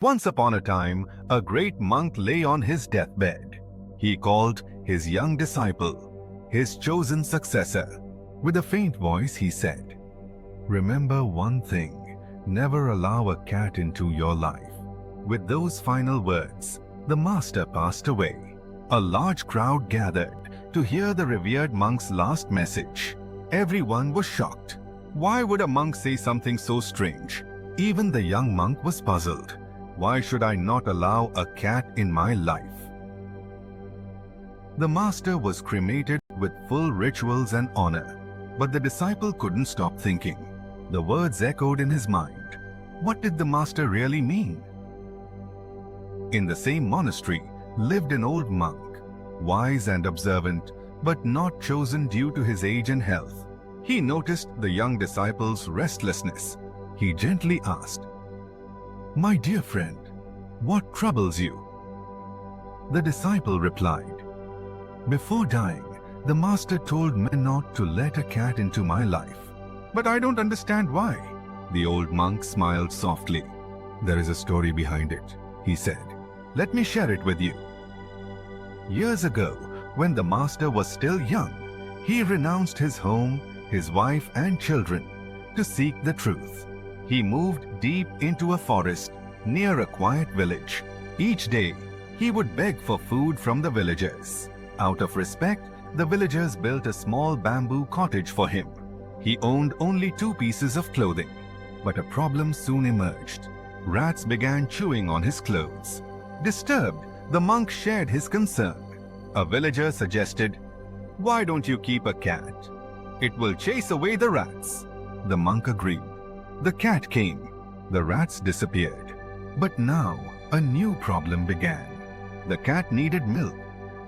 Once upon a time, a great monk lay on his deathbed. He called his young disciple, his chosen successor. With a faint voice, he said, "Remember one thing, never allow a cat into your life." With those final words, the master passed away. A large crowd gathered to hear the revered monk's last message. Everyone was shocked. Why would a monk say something so strange? Even the young monk was puzzled. Why should I not allow a cat in my life? The master was cremated with full rituals and honor, but the disciple couldn't stop thinking. The words echoed in his mind. What did the master really mean? In the same monastery lived an old monk, wise and observant, but not chosen due to his age and health. He noticed the young disciple's restlessness. He gently asked, "My dear friend, what troubles you?" The disciple replied, "Before dying, the master told me not to let a cat into my life. But I don't understand why." The old monk smiled softly. "There is a story behind it," he said. "Let me share it with you. Years ago, when the master was still young, he renounced his home, his wife and children to seek the truth. He moved deep into a forest near a quiet village. Each day, he would beg for food from the villagers. Out of respect, the villagers built a small bamboo cottage for him. He owned only 2 pieces of clothing, but a problem soon emerged. Rats began chewing on his clothes. Disturbed, the monk shared his concern. A villager suggested, "Why don't you keep a cat? It will chase away the rats." The monk agreed. The cat came. The rats disappeared. But now, a new problem began. The cat needed milk.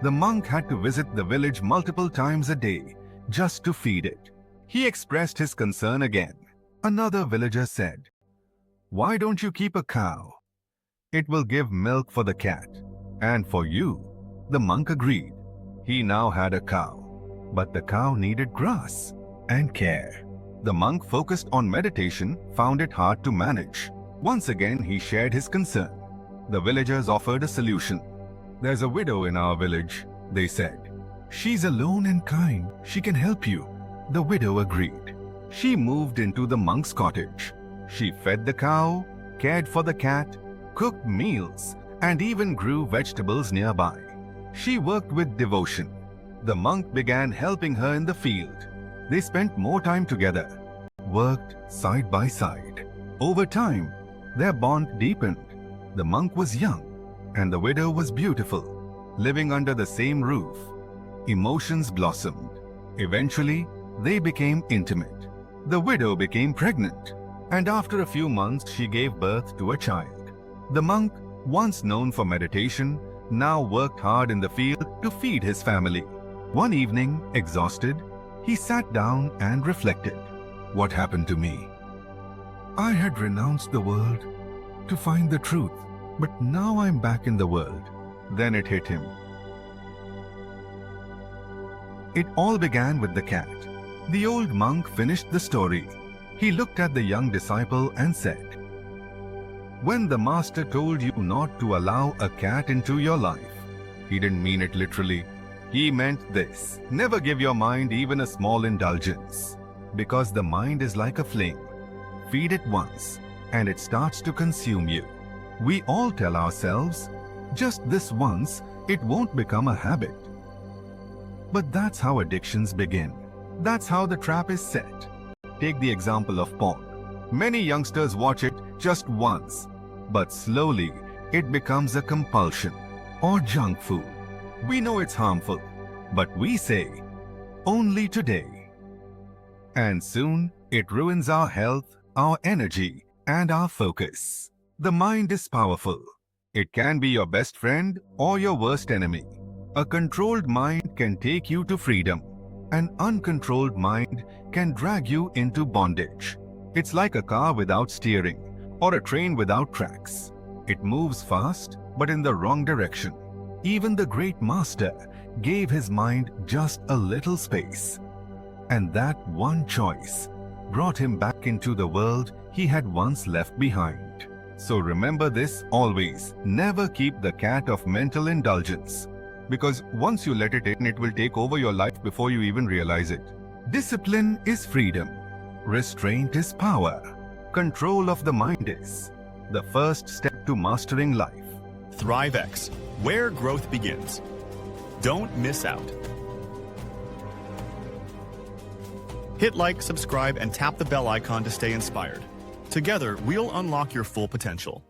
The monk had to visit the village multiple times a day just to feed it. He expressed his concern again. Another villager said, "Why don't you keep a cow? It will give milk for the cat and for you." The monk agreed. He now had a cow, but the cow needed grass and care. The monk, focused on meditation, found it hard to manage. Once again, he shared his concern. The villagers offered a solution. "There's a widow in our village," they said. "She's alone and kind. She can help you." The widow agreed. She moved into the monk's cottage. She fed the cow, cared for the cat, cooked meals, and even grew vegetables nearby. She worked with devotion. The monk began helping her in the field. They spent more time together, worked side by side. Over time, their bond deepened. The monk was young, and the widow was beautiful, living under the same roof. Emotions blossomed. Eventually, they became intimate. The widow became pregnant, and after a few months, she gave birth to a child. The monk, once known for meditation, now worked hard in the field to feed his family. One evening, exhausted, he sat down and reflected. What happened to me? I had renounced the world to find the truth, but now I'm back in the world. Then it hit him. It all began with the cat. The old monk finished the story. He looked at the young disciple and said, "When the master told you not to allow a cat into your life, he didn't mean it literally. He meant this: never give your mind even a small indulgence, because the mind is like a flame. Feed it once, and it starts to consume you." We all tell ourselves, just this once, it won't become a habit. But that's how addictions begin. That's how the trap is set. Take the example of porn. Many youngsters watch it just once, but slowly it becomes a compulsion. Or junk food. We know it's harmful, but we say, "Only today." And soon it ruins our health, our energy, and our focus. The mind is powerful. It can be your best friend or your worst enemy. A controlled mind can take you to freedom. An uncontrolled mind can drag you into bondage. It's like a car without steering or a train without tracks. It moves fast, but in the wrong direction. Even the great master gave his mind just a little space. And that one choice brought him back into the world he had once left behind. So remember this always. Never keep the cat of mental indulgence. Because once you let it in, it will take over your life before you even realize it. Discipline is freedom. Restraint is power. Control of the mind is the first step to mastering life. ThriveX, where growth begins. Don't miss out. Hit like, subscribe, and tap the bell icon to stay inspired. Together, we'll unlock your full potential.